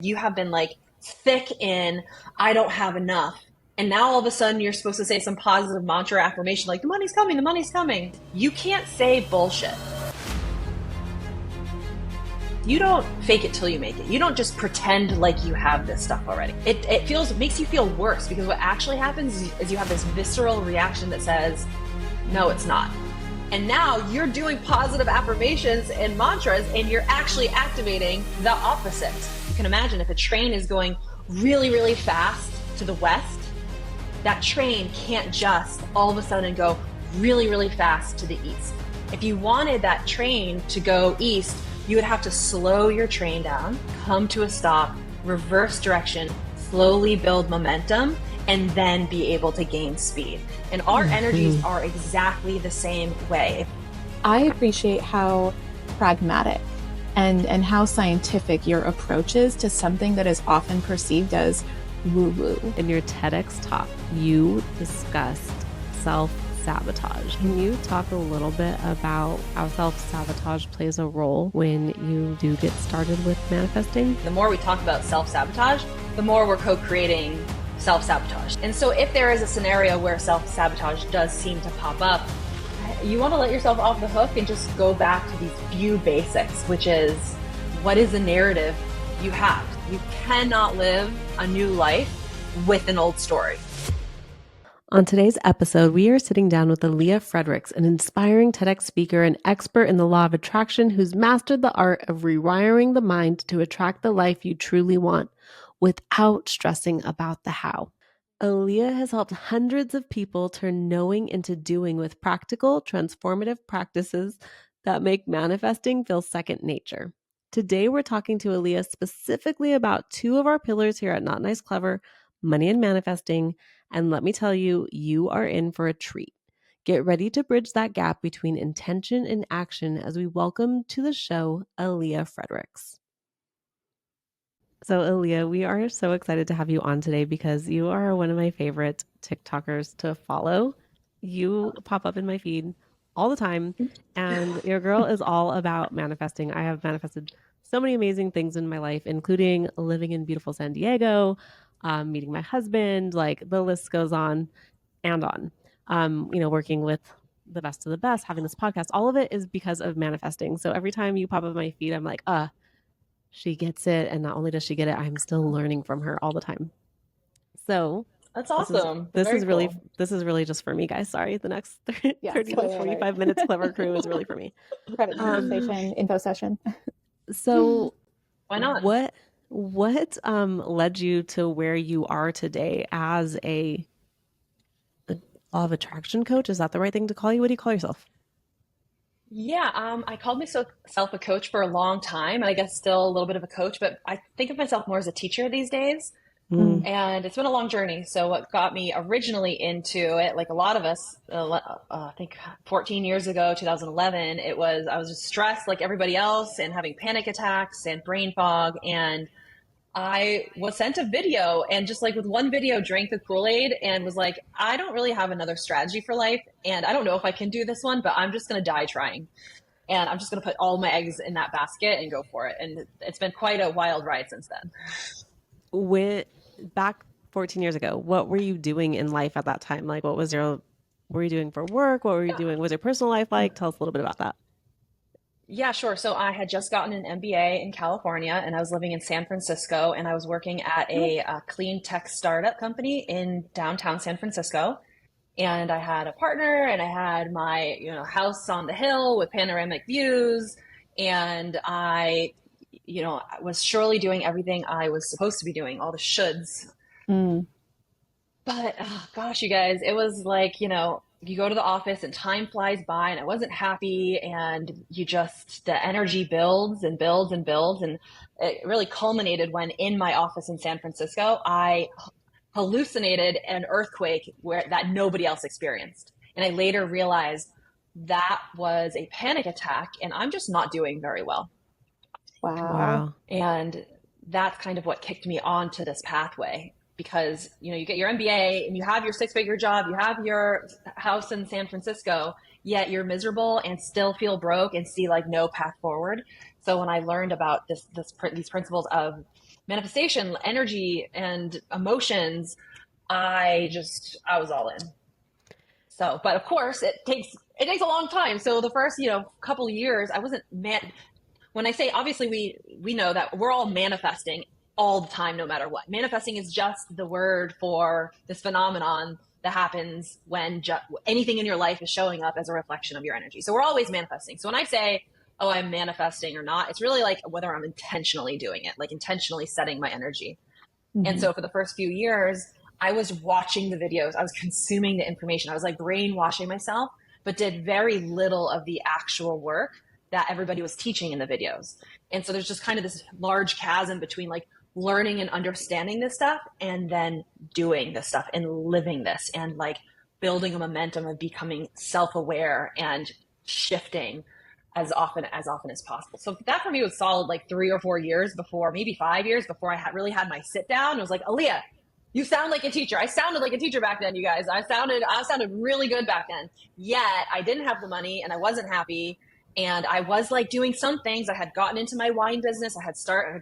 You have been like thick in, I don't have enough. And now all of a sudden you're supposed to say some positive mantra affirmation like, the money's coming, the money's coming. You can't say bullshit. You don't fake it till you make it. You don't just pretend like you have this stuff already. It makes you feel worse, because what actually happens is you have this visceral reaction that says, no, it's not. And now you're doing positive affirmations and mantras, and you're actually activating the opposite. You can imagine if a train is going really, really fast to the west, that train can't just all of a sudden go really, really fast to the east. If you wanted that train to go east, you would have to slow your train down, come to a stop, reverse direction, slowly build momentum, and then be able to gain speed. And our energies are exactly the same way. I appreciate how pragmatic and how scientific your approach is to something that is often perceived as woo-woo. In your TEDx talk, you discussed self-sabotage. Can you talk a little bit about how self-sabotage plays a role when you do get started with manifesting? The more we talk about self-sabotage, the more we're co-creating self-sabotage. And so if there is a scenario where self-sabotage does seem to pop up, you want to let yourself off the hook and just go back to these few basics, which is, what is the narrative you have? You cannot live a new life with an old story. On today's episode, we are sitting down with Alleah Friedrichs, an inspiring TEDx speaker and expert in the law of attraction who's mastered the art of rewiring the mind to attract the life you truly want without stressing about the how. Alleah has helped hundreds of people turn knowing into doing with practical, transformative practices that make manifesting feel second nature. Today, we're talking to Alleah specifically about two of our pillars here at Not Nice Clever, money and manifesting. And let me tell you, you are in for a treat. Get ready to bridge that gap between intention and action as we welcome to the show Alleah Friedrichs. So Alleah, we are so excited to have you on today because you are one of my favorite TikTokers to follow. You pop up in my feed all the time, and your girl is all about manifesting. I have manifested so many amazing things in my life, including living in beautiful San Diego, meeting my husband, like the list goes on and on. Working with the best of the best, having this podcast, all of it is because of manifesting. So every time you pop up my feed, I'm like, she gets it. And not only does she get it, I'm still learning from her all the time. So that's awesome. This is really just for me, guys. Sorry. The next 30 to 45 minutes Clever Crew is really for me. Private conversation, info session. So why not? What led you to where you are today as a law of attraction coach? Is that the right thing to call you? What do you call yourself? Yeah, I called myself a coach for a long time, and I guess still a little bit of a coach, but I think of myself more as a teacher these days. And it's been a long journey. So what got me originally into it, like a lot of us, I think 14 years ago, 2011, I was just stressed like everybody else and having panic attacks and brain fog. And I was sent a video, and just like with one video drank the Kool-Aid and was like, I don't really have another strategy for life. And I don't know if I can do this one, but I'm just going to die trying. And I'm just going to put all my eggs in that basket and go for it. And it's been quite a wild ride since then. Back 14 years ago, what were you doing in life at that time? Like, what were you doing for work? What were you doing? Was your personal life like? Tell us a little bit about that. Yeah, sure. So I had just gotten an MBA in California, and I was living in San Francisco, and I was working at a clean tech startup company in downtown San Francisco. And I had a partner, and I had my, house on the hill with panoramic views. And I was surely doing everything I was supposed to be doing, all the shoulds. But gosh, you guys, it was like, you go to the office and time flies by, and I wasn't happy, and the energy builds and builds and builds. And it really culminated when in my office in San Francisco, I hallucinated an earthquake that nobody else experienced. And I later realized that was a panic attack, and I'm just not doing very well. Wow. And that's kind of what kicked me onto this pathway. Because, you get your MBA and you have your 6-figure job, you have your house in San Francisco, yet you're miserable and still feel broke and see like no path forward. So when I learned about these principles of manifestation, energy, and emotions, I was all in. So, but of course, it takes a long time. So the first, couple of years, I wasn't when I say, obviously we know that we're all manifesting all the time, no matter what. Manifesting is just the word for this phenomenon that happens when anything in your life is showing up as a reflection of your energy. So we're always manifesting. So when I say, oh, I'm manifesting or not, it's really like whether I'm intentionally doing it, like intentionally setting my energy. Mm-hmm. And so for the first few years, I was watching the videos. I was consuming the information. I was like brainwashing myself, but did very little of the actual work that everybody was teaching in the videos. And so there's just kind of this large chasm between like learning and understanding this stuff and then doing this stuff and living this and like building a momentum of becoming self-aware and shifting as often as possible. So that for me was solid like 3 or 4 years before, maybe 5 years before I really had my sit down. It was like, Alleah, you sound like a teacher. I sounded like a teacher back then, you guys. I sounded really good back then. Yet I didn't have the money and I wasn't happy. And I was like doing some things. I had gotten into my wine business. I had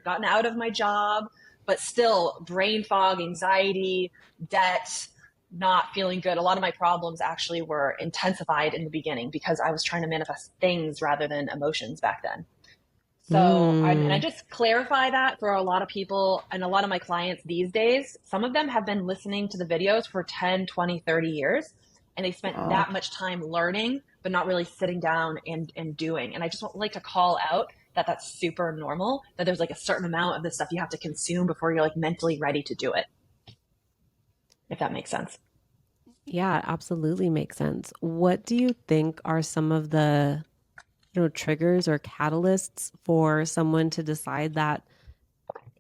gotten out of my job, but still brain fog, anxiety, debt, not feeling good. A lot of my problems actually were intensified in the beginning because I was trying to manifest things rather than emotions back then. So I just clarify that for a lot of people and a lot of my clients these days. Some of them have been listening to the videos for 10, 20, 30 years. And they spent that much time learning, but not really sitting down and doing. And I just like to call out that that's super normal, that there's like a certain amount of this stuff you have to consume before you're like mentally ready to do it. If that makes sense. Yeah, absolutely makes sense. What do you think are some of the triggers or catalysts for someone to decide that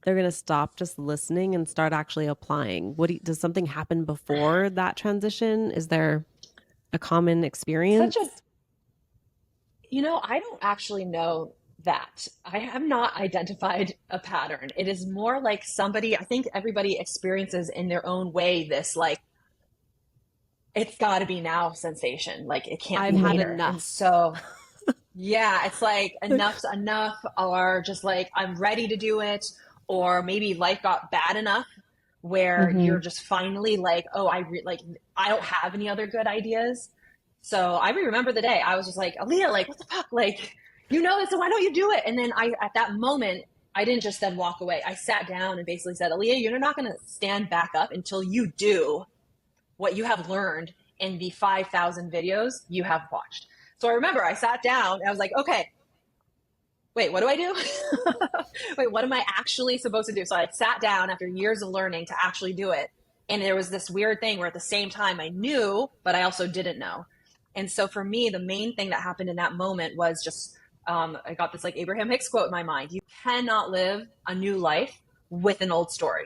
they're going to stop just listening and start actually applying? Does something happen before that transition? Is there a common experience? I don't actually know that. I have not identified a pattern. It is more like I think everybody experiences in their own way this like, it's got to be now sensation. Like it can't be later. Enough. And so yeah, it's like enough's enough, or just like I'm ready to do it, or maybe life got bad enough where you're just finally like, oh, I don't have any other good ideas. So I remember the day I was just like, Alleah, like what the fuck, like this, so why don't you do it? And then at that moment, I didn't just then walk away. I sat down and basically said, Alleah, you're not going to stand back up until you do what you have learned in the 5,000 videos you have watched. So I remember I sat down and I was like, okay, wait, what do I do? Wait, what am I actually supposed to do? So I sat down after years of learning to actually do it. And there was this weird thing where at the same time I knew, but I also didn't know. And so for me, the main thing that happened in that moment was just, I got this like Abraham Hicks quote in my mind. You cannot live a new life with an old story.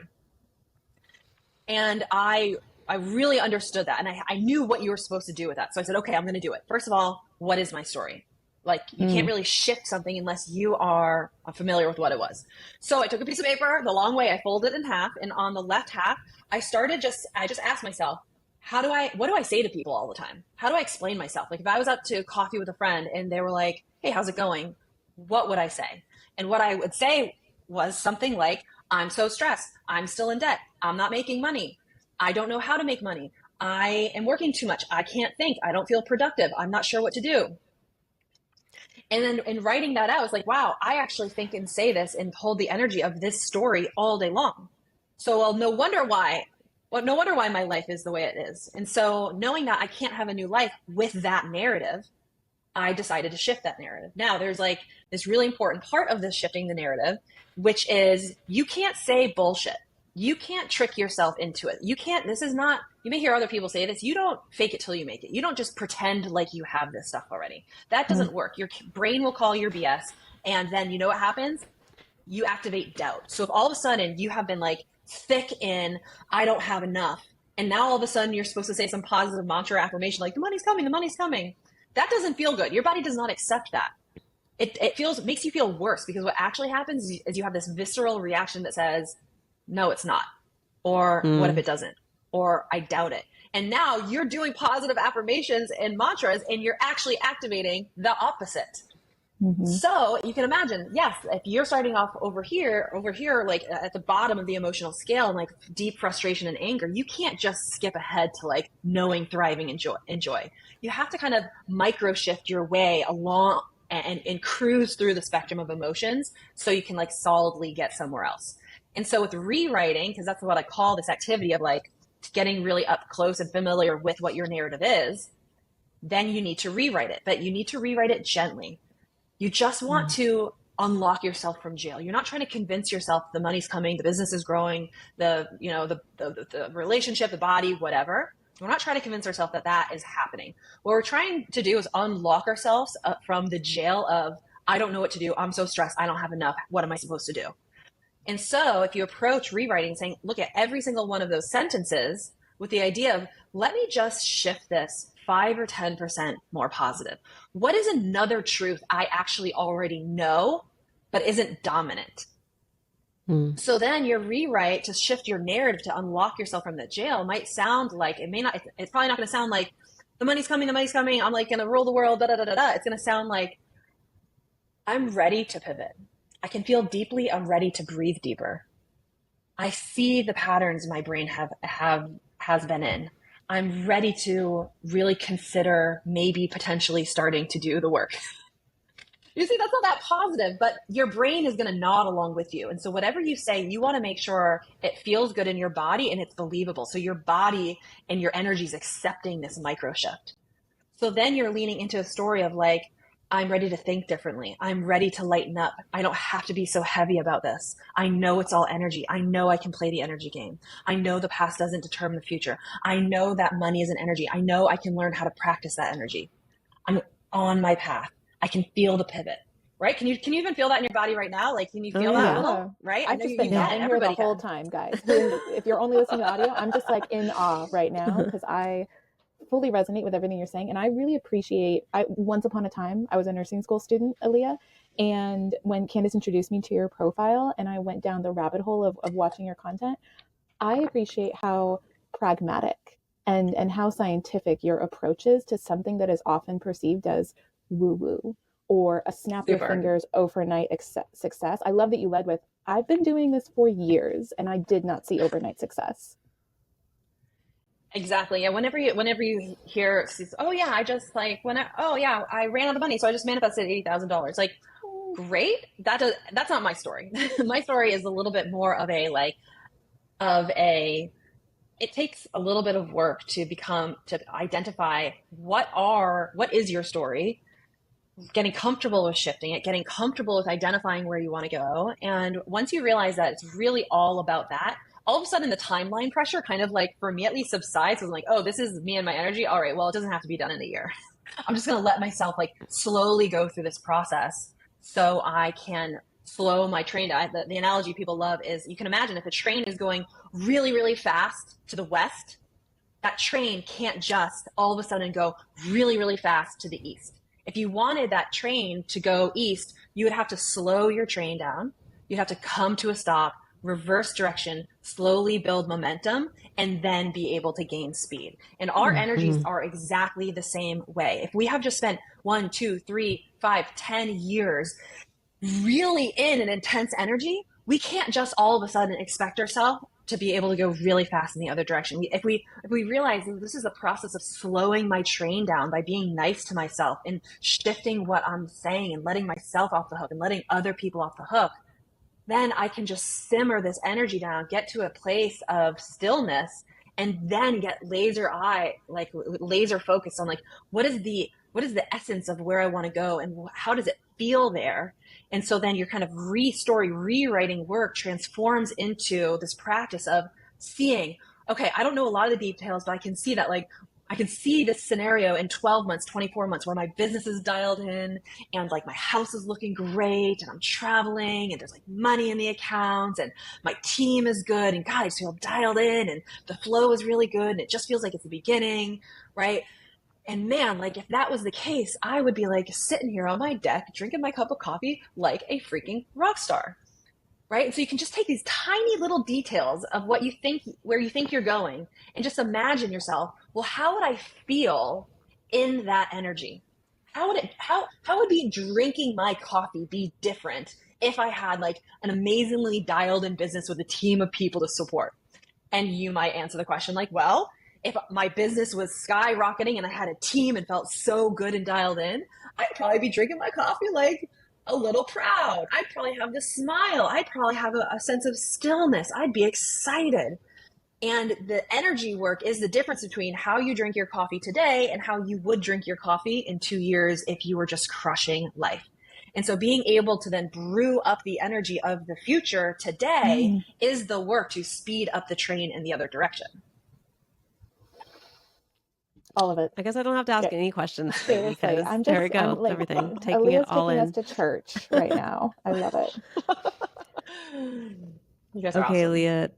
And I really understood that. And I knew what you were supposed to do with that. So I said, okay, I'm going to do it. First of all, what is my story? Like you can't really shift something unless you are familiar with what it was. So I took a piece of paper the long way. I folded it in half. And on the left half, I just asked myself, what do I say to people all the time? How do I explain myself? Like if I was out to coffee with a friend and they were like, hey, how's it going? What would I say? And what I would say was something like, I'm so stressed. I'm still in debt. I'm not making money. I don't know how to make money. I am working too much. I can't think. I don't feel productive. I'm not sure what to do. And then in writing that out, I was like, wow, I actually think and say this and hold the energy of this story all day long. So no wonder why my life is the way it is. And so knowing that I can't have a new life with that narrative, I decided to shift that narrative. Now there's like this really important part of this shifting the narrative, which is you can't say bullshit. You can't trick yourself into it. You may hear other people say this. You don't fake it till you make it. You don't just pretend like you have this stuff already. That doesn't work. Your brain will call your BS. And then you know what happens? You activate doubt. So if all of a sudden you have been like thick in, I don't have enough. And now all of a sudden you're supposed to say some positive mantra affirmation like the money's coming, the money's coming. That doesn't feel good. Your body does not accept that. It makes you feel worse because what actually happens is you have this visceral reaction that says, no, it's not. Or what if it doesn't? Or I doubt it. And now you're doing positive affirmations and mantras and you're actually activating the opposite. So you can imagine, yes, if you're starting off over here, like at the bottom of the emotional scale and like deep frustration and anger, you can't just skip ahead to like knowing, thriving, enjoy. You have to kind of micro shift your way along and cruise through the spectrum of emotions so you can like solidly get somewhere else. And so with rewriting, because that's what I call this activity of like getting really up close and familiar with what your narrative is, then you need to rewrite it, but you need to rewrite it gently. You just want to unlock yourself from jail. You're not trying to convince yourself the money's coming, the business is growing, the relationship, the body, whatever. We're not trying to convince ourselves that that is happening. What we're trying to do is unlock ourselves from the jail of, I don't know what to do. I'm so stressed. I don't have enough. What am I supposed to do? And so if you approach rewriting saying, look at every single one of those sentences with the idea of, let me just shift this 5 or 10% more positive. What is another truth I actually already know, but isn't dominant? So then your rewrite to shift your narrative to unlock yourself from that jail might sound like, it's probably not going to sound like the money's coming, I'm like going to rule the world, da, da, da, da, da. It's going to sound like, I'm ready to pivot. I can feel deeply. I'm ready to breathe deeper. I see the patterns my brain has been in. I'm ready to really consider maybe potentially starting to do the work. You see, that's not that positive, but your brain is going to nod along with you. And so whatever you say, you want to make sure it feels good in your body and it's believable. So your body and your energy is accepting this micro shift. So then you're leaning into a story of like, I'm ready to think differently. I'm ready to lighten up. I don't have to be so heavy about this. I know it's all energy. I know I can play the energy game. I know the past doesn't determine the future. I know that money is an energy. I know I can learn how to practice that energy. I'm on my path. I can feel the pivot, right? Can you even feel that in your body right now? Like, can you feel that a little, right? I've just been in here the whole time, guys. If you're only listening to audio, I'm just like in awe right now because I fully resonate with everything you're saying. And I really appreciate, once upon a time, I was a nursing school student, Alleah. And when Candace introduced me to your profile and I went down the rabbit hole of watching your content, I appreciate how pragmatic and how scientific your approach is to something that is often perceived as woo-woo or a snap your fingers overnight success. I love that you led with, I've been doing this for years and I did not see overnight success. Exactly. Yeah. Whenever you hear, oh yeah, I ran out of money, so I just manifested $80,000. Like, great. That's not my story. My story is a little bit more of it takes a little bit of work to identify what is your story, getting comfortable with shifting it, getting comfortable with identifying where you want to go. And once you realize that it's really all about that, all of a sudden the timeline pressure kind of like, for me at least, subsides. So I'm like, oh, this is me and my energy. All right, well, it doesn't have to be done in a year. I'm just going to let myself like slowly go through this process so I can slow my train down. The analogy people love is, you can imagine if a train is going really, really fast to the west, that train can't just all of a sudden go really, really fast to the east. If you wanted that train to go east, you would have to slow your train down. You'd have to come to a stop, reverse direction, slowly build momentum, and then be able to gain speed. And our energies are exactly the same way. If we have just spent 1, 2, 3, 5, 10 years really in an intense energy, we can't just all of a sudden expect ourselves to be able to go really fast in the other direction. If we realize that this is a process of slowing my train down by being nice to myself and shifting what I'm saying and letting myself off the hook and letting other people off the hook, then I can just simmer this energy down, get to a place of stillness, and then get laser focused on like, what is the essence of where I want to go and how does it feel there? And so then your kind of rewriting work transforms into this practice of seeing, okay, I don't know a lot of the details, but I can see that, like, I can see this scenario in 12 months, 24 months where my business is dialed in and like my house is looking great and I'm traveling and there's like money in the accounts and my team is good and God, I just feel dialed in and the flow is really good and it just feels like it's the beginning, right? And man, like if that was the case, I would be like sitting here on my deck, drinking my cup of coffee like a freaking rock star, right? And so you can just take these tiny little details of what you think, where you think you're going, and just imagine yourself, well, how would I feel in that energy? how would be drinking my coffee be different if I had like an amazingly dialed in business with a team of people to support? And you might answer the question like, well, if my business was skyrocketing and I had a team and felt so good and dialed in, I'd probably be drinking my coffee like a little proud. I'd probably have this smile. I'd probably have a sense of stillness. I'd be excited. And the energy work is the difference between how you drink your coffee today and how you would drink your coffee in 2 years if you were just crushing life. And so being able to then brew up the energy of the future today is the work to speed up the train in the other direction. All of it. I guess I don't have to ask any questions. Seriously, I'm just, there we go. I'm like, Everything. Taking Alleah's it all taking in. us to church right now. I love it. You guys are Okay, awesome. Alleah,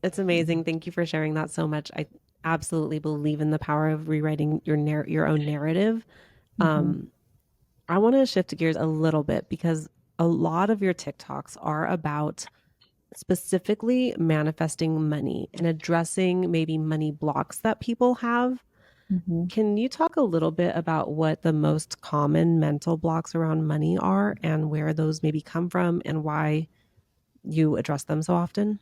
it's amazing. Thank you for sharing that so much. I absolutely believe in the power of rewriting your own narrative. I want to shift gears a little bit because a lot of your TikToks are about specifically manifesting money and addressing maybe money blocks that people have. Can you talk a little bit about what the most common mental blocks around money are and where those maybe come from and why you address them so often?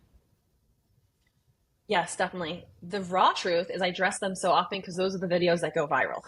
Yes, definitely. The raw truth is I dress them so often because those are the videos that go viral.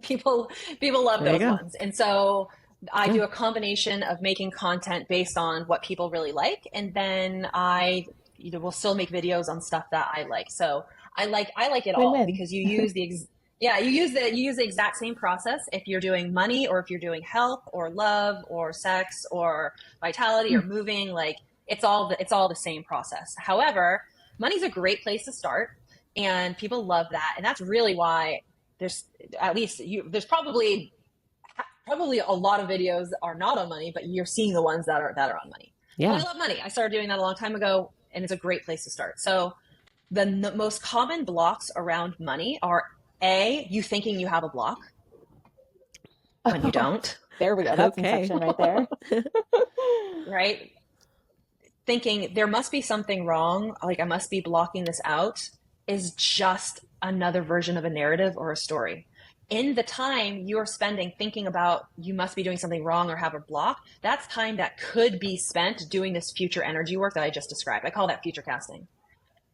People love There you those go. ones. And so I do a combination of making content based on what people really like, and then I will still make videos on stuff that I like. So I like it all Win-win. because you use you use the exact same process if you're doing money or if you're doing health or love or sex or vitality or moving. Like it's all the same process. However, money's a great place to start, and people love that, and that's really why there's there's probably a lot of videos that are not on money, but you're seeing the ones that are on money. Yeah. But I love money. I started doing that a long time ago, and it's a great place to start. So the most common blocks around money are you thinking you have a block when you don't. There we go. That's Inception right there. Right? Thinking there must be something wrong, like I must be blocking this out, is just another version of a narrative or a story. In the time you're spending thinking about you must be doing something wrong or have a block, that's time that could be spent doing this future energy work that I just described. I call that future casting.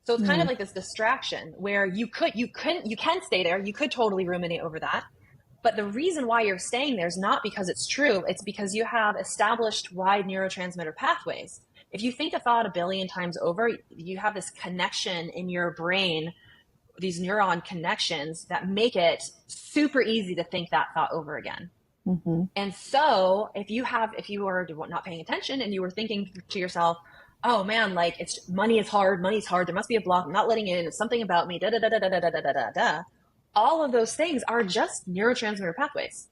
So it's kind of like this distraction where you can stay there. You could totally ruminate over that. But the reason why you're staying there is not because it's true. It's because you have established wide neurotransmitter pathways. If you think a thought a billion times over, you have this connection in your brain, these neuron connections that make it super easy to think that thought over again. And so if you were not paying attention and you were thinking to yourself, oh man, like money's hard, there must be a block, I'm not letting it in, it's something about me, da da da da da da da da da da. All of those things are just neurotransmitter pathways.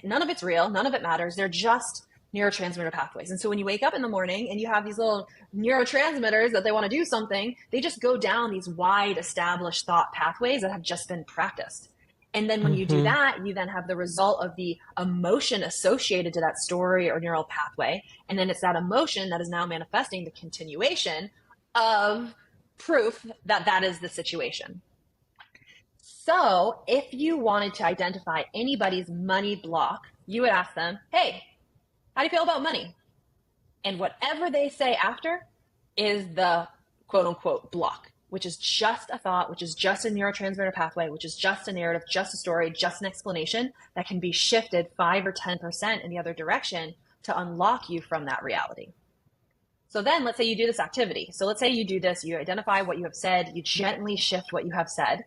None of it's real, none of it matters. They're just neurotransmitter pathways. And so when you wake up in the morning and you have these little neurotransmitters that they want to do something, they just go down these wide established thought pathways that have just been practiced. And then when you do that, you then have the result of the emotion associated to that story or neural pathway. And then it's that emotion that is now manifesting the continuation of proof that that is the situation. So if you wanted to identify anybody's money block, you would ask them, hey, how do you feel about money? And whatever they say after is the quote unquote block, which is just a thought, which is just a neurotransmitter pathway, which is just a narrative, just a story, just an explanation that can be shifted 5 or 10% in the other direction to unlock you from that reality. So then let's say you do this activity. So let's say you do this, you identify what you have said, you gently shift what you have said.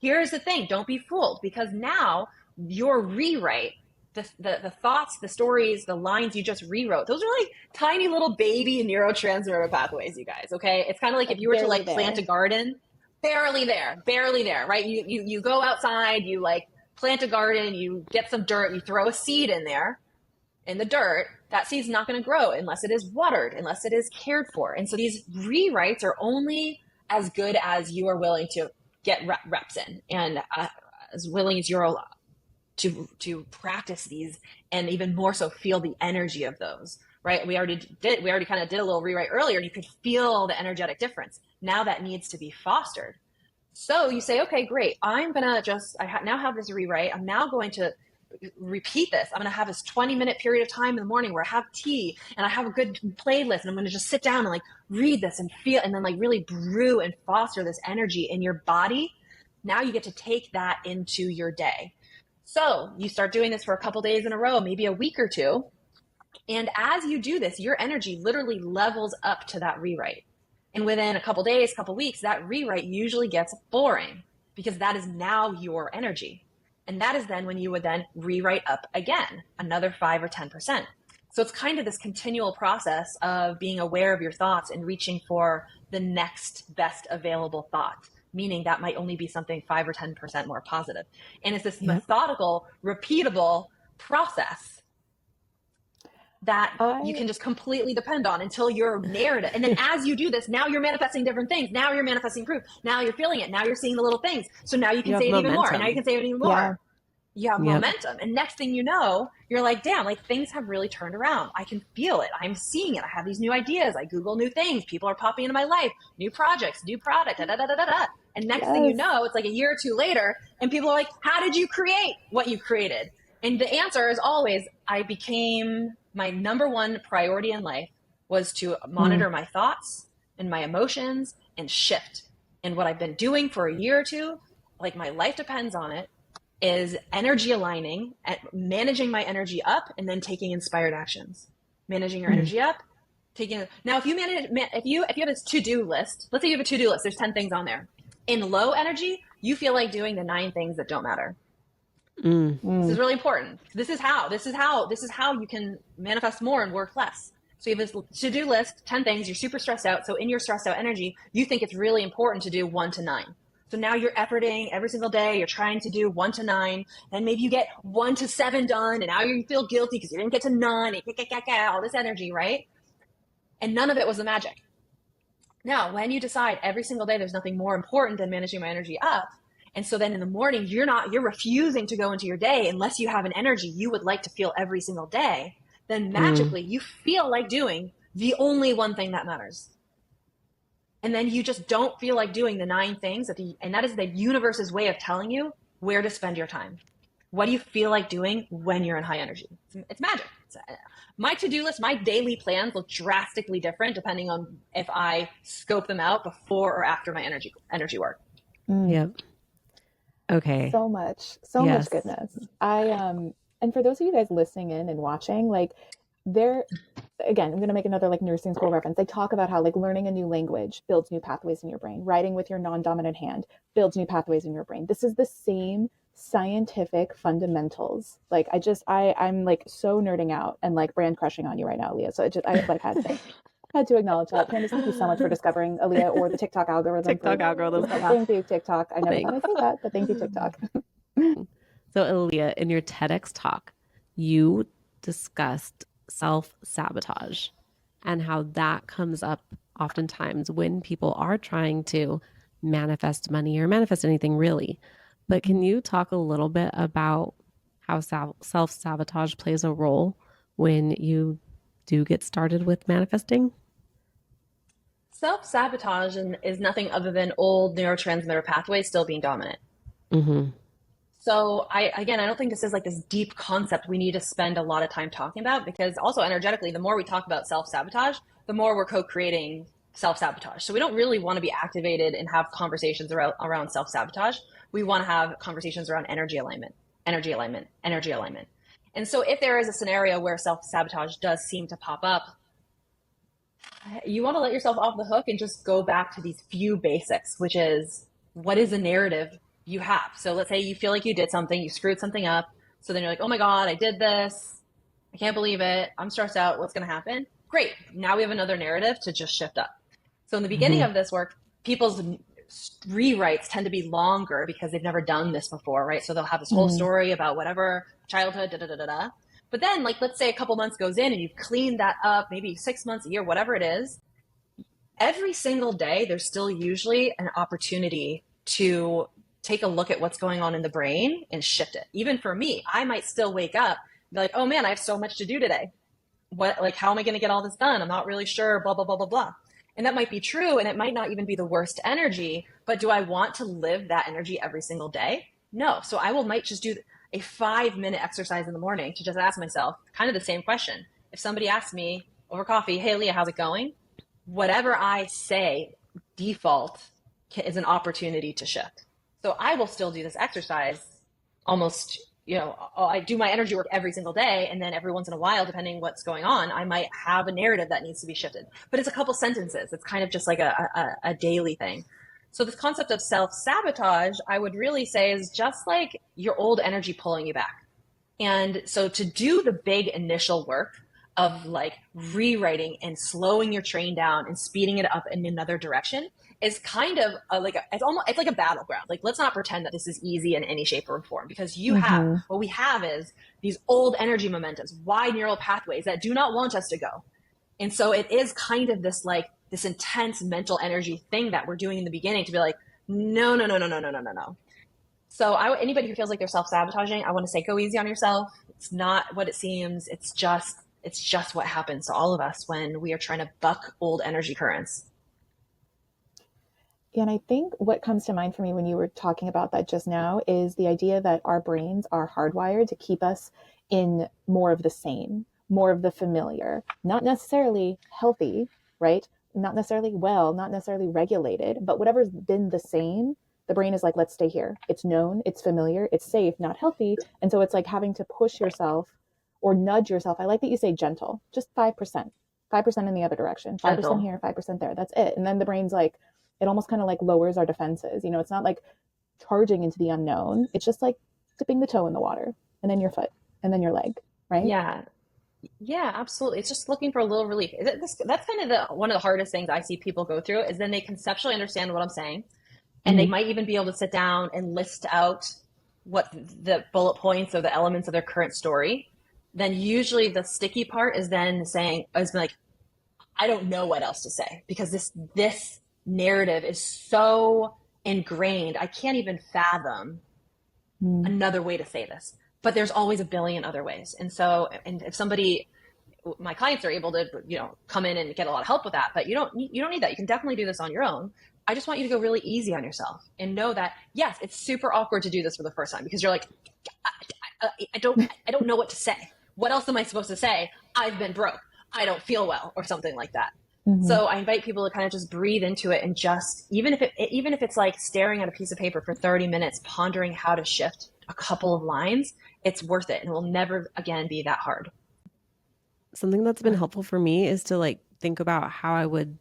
Here's the thing, don't be fooled, because now your rewrite, the thoughts, the stories, the lines you just rewrote, those are like tiny little baby neurotransmitter pathways, you guys, okay? It's kind of like if you were to like plant a garden, barely there, right? You go outside, you like plant a garden, you get some dirt, you throw a seed in there, in the dirt, that seed's not going to grow unless it is watered, unless it is cared for. And so these rewrites are only as good as you are willing to get reps in, and as willing as you're to practice these, and even more so feel the energy of those, right? We already kind of did a little rewrite earlier, and you could feel the energetic difference. Now that needs to be fostered. So you say, okay, great. I'm going to now have this rewrite. I'm now going to repeat this. I'm going to have this 20-minute period of time in the morning where I have tea and I have a good playlist, and I'm going to just sit down and like read this and feel, and then like really brew and foster this energy in your body. Now you get to take that into your day. So you start doing this for a couple days in a row, maybe a week or two. And as you do this, your energy literally levels up to that rewrite. And within a couple days, couple weeks, that rewrite usually gets boring because that is now your energy. And that is then when you would then rewrite up again, another 5 or 10%. So it's kind of this continual process of being aware of your thoughts and reaching for the next best available thought, meaning that might only be something 5 or 10% more positive. And it's this methodical, repeatable process that you can just completely depend on until your narrative. And then as you do this, now you're manifesting different things. Now you're manifesting proof. Now you're feeling it. Now you're seeing the little things. So now you can say it even more. And now you can say it even more. Yeah. You have momentum. And next thing you know, you're like, damn, like things have really turned around. I can feel it. I'm seeing it. I have these new ideas. I Google new things. People are popping into my life, new projects, new product, da, da, da, da, da, da. And next thing you know, it's like a year or two later and people are like, how did you create what you created? And the answer is always, my number one priority in life was to monitor my thoughts and my emotions and shift. And what I've been doing for a year or two, like my life depends on it, is energy aligning, managing my energy up, and then taking inspired actions. Managing your energy up, now if you have this to-do list, let's say you have a to-do list, there's 10 things on there. In low energy, you feel like doing the 9 things that don't matter. This is really important. This is how you can manifest more and work less. So you have this to-do list, 10 things, you're super stressed out. So in your stressed out energy, you think it's really important to do 1 to 9. So now you're efforting every single day. You're trying to do 1 to 9, and maybe you get 1 to 7 done, and now you feel guilty because you didn't get to 9. All this energy, right? And none of it was the magic. Now, when you decide every single day there's nothing more important than managing my energy up, and so then in the morning you're refusing to go into your day unless you have an energy you would like to feel every single day, then magically you feel like doing the only one thing that matters. And then you just don't feel like doing the 9 things and that is the universe's way of telling you where to spend your time. What do you feel like doing when you're in high energy? It's magic. My to-do list, my daily plans look drastically different depending on if I scope them out before or after my energy work. Yep. Okay. So much goodness. And for those of you guys listening in and watching, like again, I'm going to make another like nursing school reference. They talk about how like learning a new language builds new pathways in your brain. Writing with your non-dominant hand builds new pathways in your brain. This is the same scientific fundamentals. Like I'm like so nerding out and like brand crushing on you right now, Alleah. So I like had to acknowledge that. Candace, thank you so much for discovering Alleah or the TikTok algorithm. Thank you, TikTok. I never thought I'd say that, but thank you, TikTok. So Alleah, in your TEDx talk, you discussed self-sabotage and how that comes up oftentimes when people are trying to manifest money or manifest anything really. But can you talk a little bit about how self-sabotage plays a role when you do get started with manifesting? Self-sabotage is nothing other than old neurotransmitter pathways still being dominant. Mm-hmm. So I don't think this is like this deep concept we need to spend a lot of time talking about, because also energetically, the more we talk about self-sabotage, the more we're co-creating self-sabotage. So we don't really want to be activated and have conversations around self-sabotage. We want to have conversations around energy alignment. And so if there is a scenario where self-sabotage does seem to pop up, you want to let yourself off the hook and just go back to these few basics, which is, what is a narrative you have? So let's say you feel like you did something, you screwed something up. So then you're like, oh my God, I did this. I can't believe it. I'm stressed out. What's going to happen? Great. Now we have another narrative to just shift up. So in the beginning of this work, people's rewrites tend to be longer because they've never done this before, right? So they'll have this whole story about whatever childhood, da-da-da-da-da. But then, like, let's say a couple months goes in and you've cleaned that up, maybe 6 months, a year, whatever it is. Every single day, there's still usually an opportunity to take a look at what's going on in the brain and shift it. Even for me, I might still wake up and be like, oh man, I have so much to do today. How am I going to get all this done? I'm not really sure, blah, blah, blah, blah, blah. And that might be true, and it might not even be the worst energy, but do I want to live that energy every single day? No. So might just do, a 5-minute exercise in the morning to just ask myself kind of the same question. If somebody asks me over coffee, hey, Alleah, how's it going? Whatever I say, default is an opportunity to shift. So I will still do this exercise almost, I do my energy work every single day. And then every once in a while, depending what's going on, I might have a narrative that needs to be shifted. But it's a couple sentences. It's kind of just like a daily thing. So this concept of self-sabotage, I would really say, is just like your old energy pulling you back. And so to do the big initial work of like rewriting and slowing your train down and speeding it up in another direction is kind of it's like a battleground. Like, let's not pretend that this is easy in any shape or form, because what we have is these old energy momentums, wide neural pathways that do not want us to go. And so it is kind of this intense mental energy thing that we're doing in the beginning to be like, no. So anybody who feels like they're self-sabotaging, I want to say, go easy on yourself. It's not what it seems. It's just what happens to all of us when we are trying to buck old energy currents. And I think what comes to mind for me when you were talking about that just now is the idea that our brains are hardwired to keep us in more of the same, more of the familiar, not necessarily healthy, right? Not necessarily well, not necessarily regulated, but whatever's been the same, the brain is like, let's stay here. It's known, it's familiar, it's safe, not healthy. And so it's like having to push yourself or nudge yourself. I like that you say gentle, just 5%, 5% in the other direction, 5% gentle here, 5% there. That's it. And then the brain's like, it almost kind of like lowers our defenses. It's not like charging into the unknown. It's just like dipping the toe in the water, and then your foot, and then your leg, right? Yeah, absolutely. It's just looking for a little relief. That's kind of one of the hardest things I see people go through, is then they conceptually understand what I'm saying. And they might even be able to sit down and list out what the bullet points or the elements of their current story. Then usually the sticky part is then like, I don't know what else to say, because this narrative is so ingrained. I can't even fathom another way to say this, but there's always a billion other ways. And if my clients are able to, come in and get a lot of help with that, but you don't need that. You can definitely do this on your own. I just want you to go really easy on yourself and know that, yes, it's super awkward to do this for the first time, because you're like, I don't know what to say. What else am I supposed to say? I've been broke. I don't feel well, or something like that. So I invite people to kind of just breathe into it, and just, even if it's like staring at a piece of paper for 30 minutes, pondering how to shift a couple of lines, it's worth it. And it will never again be that hard. Something that's been helpful for me is to think about how I would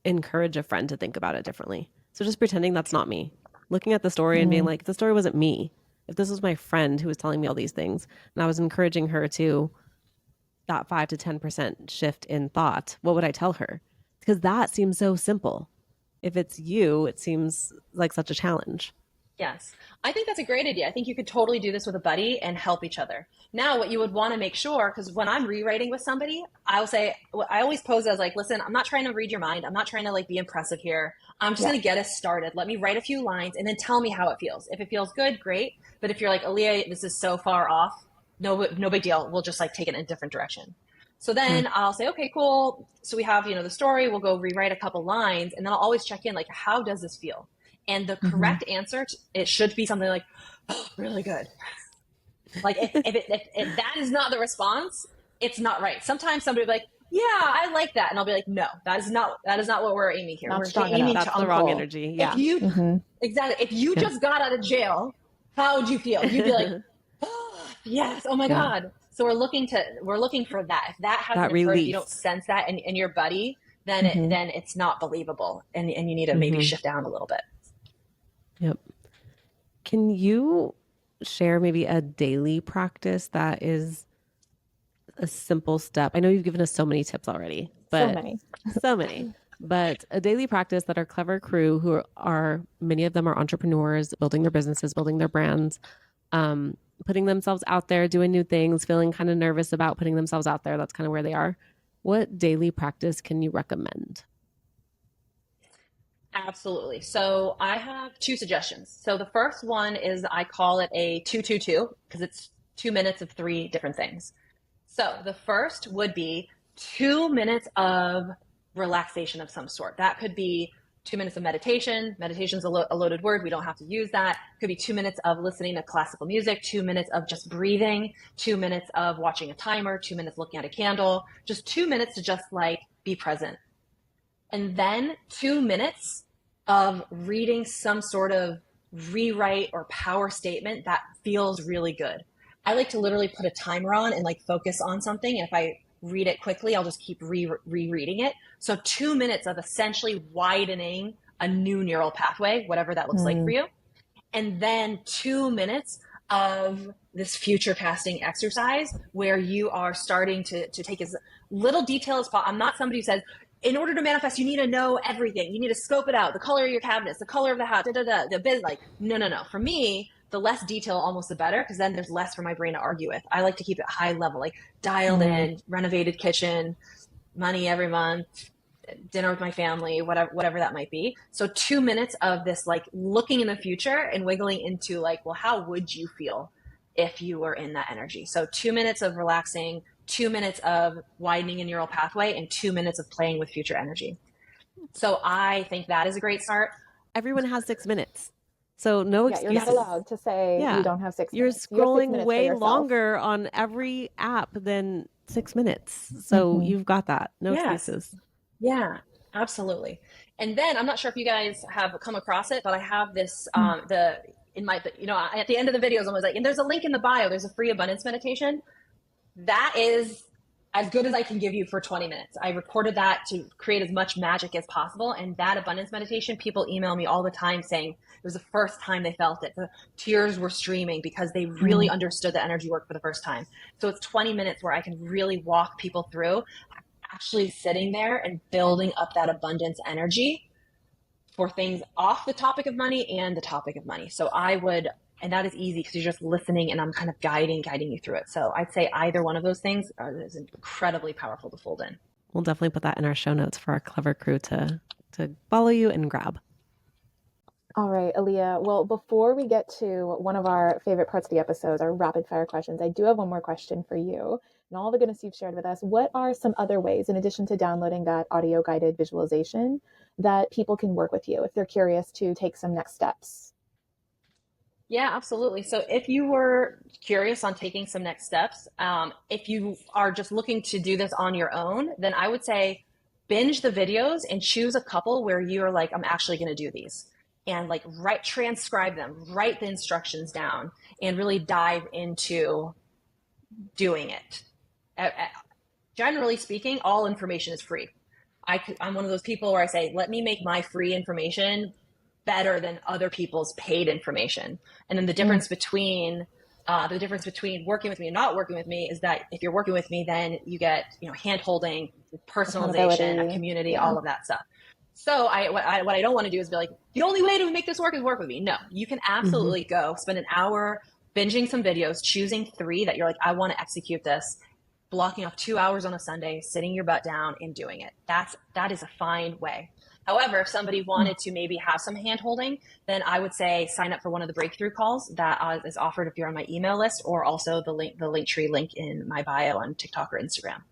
encourage a friend to think about it differently. So just pretending that's not me, looking at the story and being like, the story wasn't me. If this was my friend who was telling me all these things, and I was encouraging her to that 5 to 10% shift in thought, what would I tell her? Because that seems so simple. If it's you, it seems like such a challenge. Yes. I think that's a great idea. I think you could totally do this with a buddy and help each other. Now, what you would want to make sure, because when I'm rewriting with somebody, I always pose as like, listen, I'm not trying to read your mind. I'm not trying to be impressive here. I'm just going to get us started. Let me write a few lines and then tell me how it feels. If it feels good, great. But if you're like, Alleah, this is so far off, no big deal. We'll just take it in a different direction. So then I'll say, okay, cool. So we have, the story, we'll go rewrite a couple lines, and then I'll always check in, how does this feel? And the correct answer, it should be something like, oh, really good. If that is not the response, it's not right. Sometimes somebody will be like, yeah, I like that. And I'll be like, no, that is not what we're aiming here. We're aiming That's the wrong energy. Yeah. Exactly. If you just got out of jail, how would you feel? You'd be like, oh, yes. Oh my God. So we're looking for that. If that hasn't occurred, if you don't sense that in your buddy, then it's not believable. And you need to maybe shift down a little bit. Yep. Can you share maybe a daily practice that is a simple step? I know you've given us so many tips already, but so many, but a daily practice that our clever crew, who are, many of them are entrepreneurs, building their businesses, building their brands, putting themselves out there, doing new things, feeling kind of nervous about putting themselves out there. That's kind of where they are. What daily practice can you recommend? Absolutely. So I have 2 suggestions. So the first one is, I call it a 2-2-2, because it's 2 minutes of 3 different things. So the first would be 2 minutes of relaxation of some sort. That could be 2 minutes of meditation. Meditation's a loaded word. We don't have to use that. Could be 2 minutes of listening to classical music, 2 minutes of just breathing, 2 minutes of watching a timer, 2 minutes looking at a candle, just 2 minutes to just like be present. And then 2 minutes of reading some sort of rewrite or power statement that feels really good. I like to literally put a timer on and like focus on something. And if I read it quickly, I'll just keep rereading it. So 2 minutes of essentially widening a new neural pathway, whatever that looks like for you. And then 2 minutes of this future casting exercise where you are starting to take as little detail as possible. I'm not somebody who says, in order to manifest, you need to know everything. You need to scope it out, the color of your cabinets, the color of the house, the biz. Like, no. For me, the less detail, almost the better, because then there's less for my brain to argue with. I like to keep it high level, like dialed in, renovated kitchen, money every month, dinner with my family, whatever that might be. So 2 minutes of this, like looking in the future and wiggling into like, well, how would you feel if you were in that energy? So 2 minutes of relaxing, 2 minutes of widening a neural pathway, and 2 minutes of playing with future energy. So I think that is a great start. Everyone has 6 minutes. So no excuses. You're not allowed to say you don't have 6 minutes. You're scrolling way longer on every app than 6 minutes. So you've got that. No excuses. Yeah, absolutely. And then I'm not sure if you guys have come across it, but I have this, at the end of the videos, I was like, and there's a link in the bio, there's a free abundance meditation. That is as good as I can give you for 20 minutes. I recorded that to create as much magic as possible. And that abundance meditation, people email me all the time saying it was the first time they felt it. The tears were streaming because they really understood the energy work for the first time. So it's 20 minutes where I can really walk people through actually sitting there and building up that abundance energy for things off the topic of money and the topic of money. So and that is easy because you're just listening and I'm kind of guiding you through it. So I'd say either one of those things is incredibly powerful to fold in. We'll definitely put that in our show notes for our clever crew to follow you and grab. All right, Alleah. Well, before we get to one of our favorite parts of the episodes, our rapid fire questions, I do have one more question for you. And all the goodness you've shared with us, what are some other ways, in addition to downloading that audio guided visualization, that people can work with you if they're curious to take some next steps? Yeah, absolutely. So if you were curious on taking some next steps, if you are just looking to do this on your own, then I would say binge the videos and choose a couple where you're like, I'm actually going to do these, and like transcribe them, write the instructions down, and really dive into doing it. Generally speaking, all information is free. I'm one of those people where I say, let me make my free information better than other people's paid information. And then the difference between working with me and not working with me is that if you're working with me, then you get, hand holding, personalization, a community, all of that stuff. So what I don't want to do is be like, the only way to make this work is work with me. No, you can absolutely go spend an hour binging some videos, choosing 3 that you're like, I want to execute this, blocking off 2 hours on a Sunday, sitting your butt down and doing it. That is a fine way. However, if somebody wanted to maybe have some hand holding, then I would say sign up for one of the breakthrough calls that is offered if you're on my email list, or also the Linktree link in my bio on TikTok or Instagram.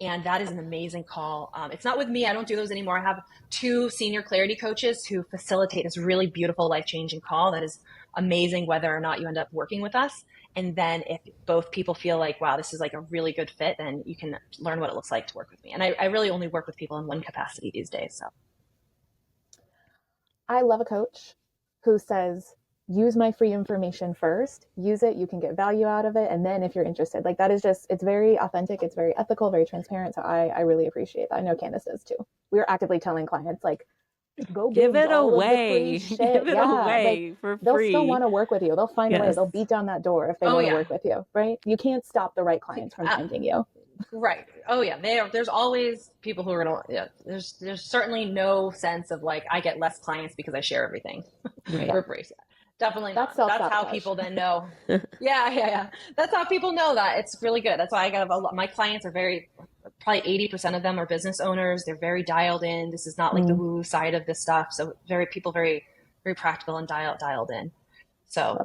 And that is an amazing call. It's not with me. I don't do those anymore. I have 2 senior clarity coaches who facilitate this really beautiful, life-changing call that is amazing whether or not you end up working with us. And then if both people feel like, wow, this is like a really good fit, then you can learn what it looks like to work with me. And I really only work with people in one capacity these days. So I love a coach who says, use my free information first, use it, you can get value out of it. And then if you're interested, like that is just, it's very authentic, it's very ethical, very transparent. So I really appreciate that. I know Candace does too. We are actively telling clients, like, go give it away. Give it away for free. They'll still want to work with you. They'll find a way. They'll beat down that door if they want to work with you, right? You can't stop the right clients from finding you. Right. Oh yeah. There's always people who are gonna. There's certainly no sense of like I get less clients because I share everything for free. Definitely not. That's how people then know. Yeah. That's how people know that it's really good. That's why I got my clients are probably 80% of them are business owners. They're very dialed in. This is not like the woo side of this stuff. So very practical and dialed in. So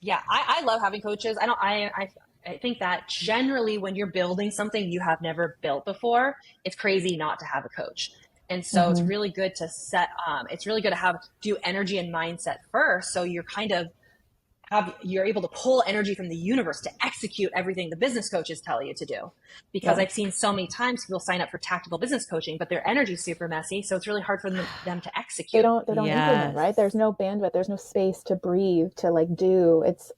I love having coaches. I think that generally when you're building something you have never built before, it's crazy not to have a coach. And so it's really good to it's really good to do energy and mindset first. So you're kind of you're able to pull energy from the universe to execute everything the business coaches tell you to do. Because I've seen so many times people sign up for tactical business coaching, but their energy is super messy. So it's really hard for them to execute. They don't implement, right? There's no bandwidth. There's no space to breathe, to like do. It's,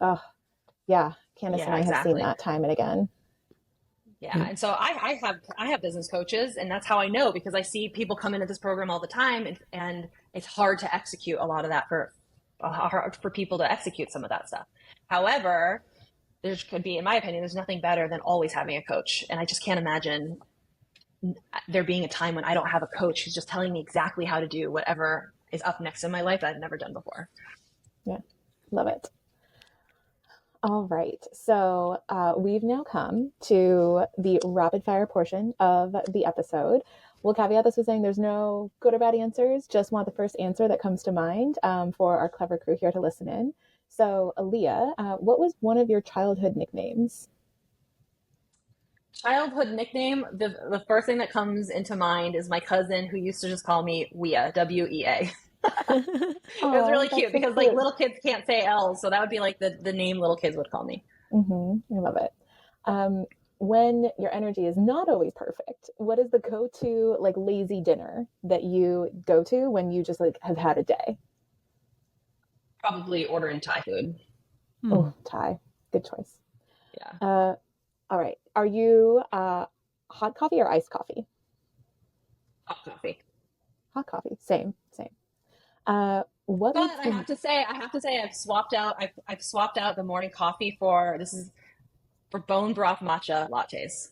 Candace and I have seen that time and again. Yeah. And so I have business coaches, and that's how I know, because I see people come into this program all the time, and it's hard to execute a lot of that for people to execute some of that stuff. However, there could be, in my opinion, there's nothing better than always having a coach. And I just can't imagine there being a time when I don't have a coach who's just telling me exactly how to do whatever is up next in my life that I've never done before. Yeah. Love it. All right. So we've now come to the rapid fire portion of the episode. We'll caveat this with saying there's no good or bad answers, just want the first answer that comes to mind for our clever crew here to listen in. So, Alleah, what was one of your childhood nicknames? Childhood nickname, the first thing that comes into mind is my cousin who used to just call me Wea, W-E-A. It was really cute because like little kids can't say L's, so that would be like the name little kids would call me. I love it. When your energy is not always perfect, what is the go-to like lazy dinner that you go to when you just like have had a day? Probably ordering Thai food. Oh, Thai. Good choice. Yeah. All right. Are you hot coffee or iced coffee? Hot coffee. Hot coffee. Same. But I have to say I've swapped out the morning coffee for bone broth matcha lattes.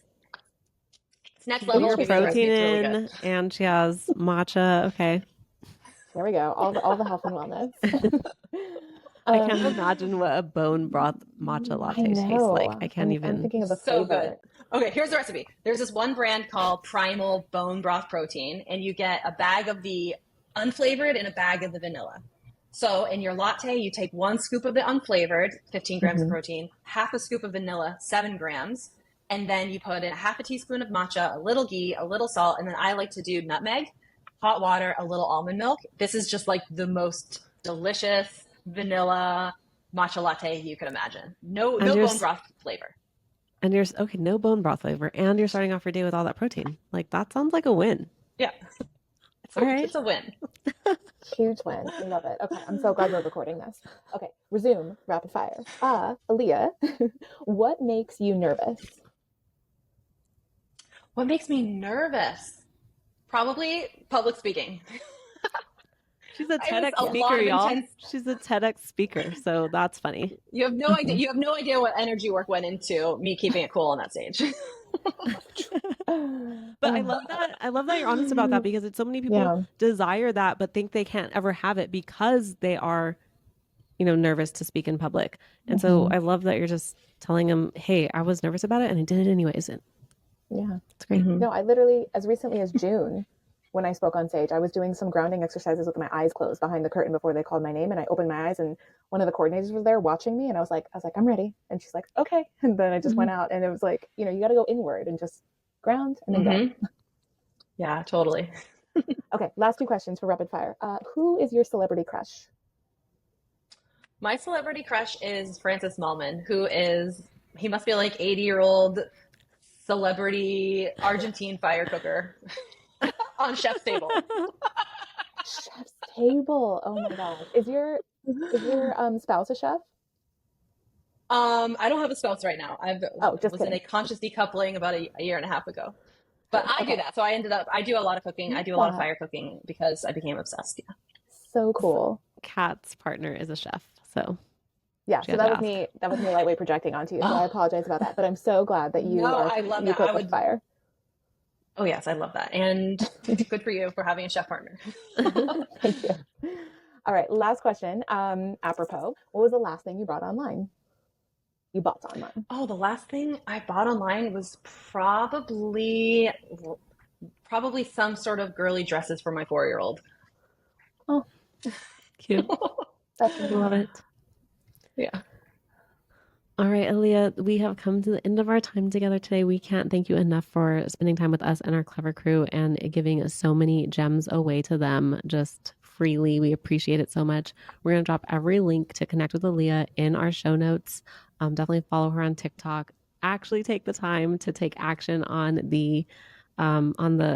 It's next level. Your protein in, and she has matcha. Okay. There we go. All the health and wellness. I can't imagine what a bone broth matcha latte tastes like. I can't even. I'm thinking of the so flavor. Good. Okay, here's the recipe. There's this one brand called Primal Bone Broth Protein, and you get a bag of the unflavored and a bag of the vanilla. So in your latte, you take 1 scoop of the unflavored, 15 grams of protein, half a scoop of vanilla, 7 grams, and then you put in half a teaspoon of matcha, a little ghee, a little salt, and then I like to do nutmeg, hot water, a little almond milk. This is just like the most delicious vanilla matcha latte you could imagine. No bone broth flavor. And no bone broth flavor, and you're starting off your day with all that protein. Like, that sounds like a win. Yeah. It's a win. Huge win. I love it. Okay, I'm so glad we're recording this. Okay, resume rapid fire. Alleah, what makes you nervous? What makes me nervous? Probably public speaking. She's a TEDx speaker, y'all. She's a TEDx speaker, so that's funny. You have no idea. You have no idea what energy work went into me keeping it cool on that stage. But I love that you're honest about that, because so many people desire that but think they can't ever have it because they are, nervous to speak in public. And so I love that you're just telling them, hey, I was nervous about it and I did it anyways. And it's great. No, I literally, as recently as June, when I spoke on stage, I was doing some grounding exercises with my eyes closed behind the curtain before they called my name, and I opened my eyes, and one of the coordinators was there watching me, and I was like, I'm ready. And she's like, okay. And then I just went out, and it was like, you got to go inward and just ground and then go. Yeah, totally. Okay, last 2 questions for rapid fire. Who is your celebrity crush? My celebrity crush is Francis Mallmann, he must be like 80-year-old celebrity Argentine fire cooker. On Chef's Table. Chef's Table. Oh my God. Is your spouse a chef? I don't have a spouse right now. I was kidding. in a conscious decoupling about a year and a half ago. But I do that. So I do a lot of cooking. I do a lot of fire cooking because I became obsessed. Yeah. So cool. Kat's partner is a chef. So yeah, so that was me lightweight projecting onto you. So I apologize about that. But I'm so glad that you cook with fire. Oh, yes, I love that. And good for you for having a chef partner. Thank you. All right, last question. Apropos, what was the last thing you bought online? You bought online? Oh, the last thing I bought online was probably some sort of girly dresses for my 4-year-old. Oh, cute. That's love it. Yeah. All right, Alleah, we have come to the end of our time together today. We can't thank you enough for spending time with us and our clever crew and giving us so many gems away to them just freely. We appreciate it so much. We're going to drop every link to connect with Alleah in our show notes. Definitely follow her on TikTok. Actually take the time to take action on the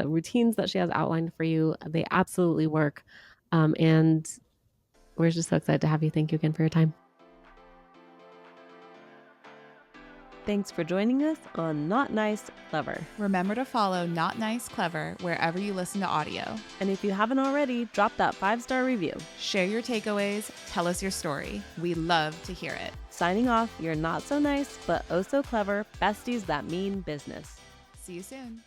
routines that she has outlined for you. They absolutely work. And we're just so excited to have you. Thank you again for your time. Thanks for joining us on Not Nice, Clever. Remember to follow Not Nice, Clever wherever you listen to audio. And if you haven't already, drop that 5-star review. Share your takeaways. Tell us your story. We love to hear it. Signing off, you're not so nice, but oh so clever besties that mean business. See you soon.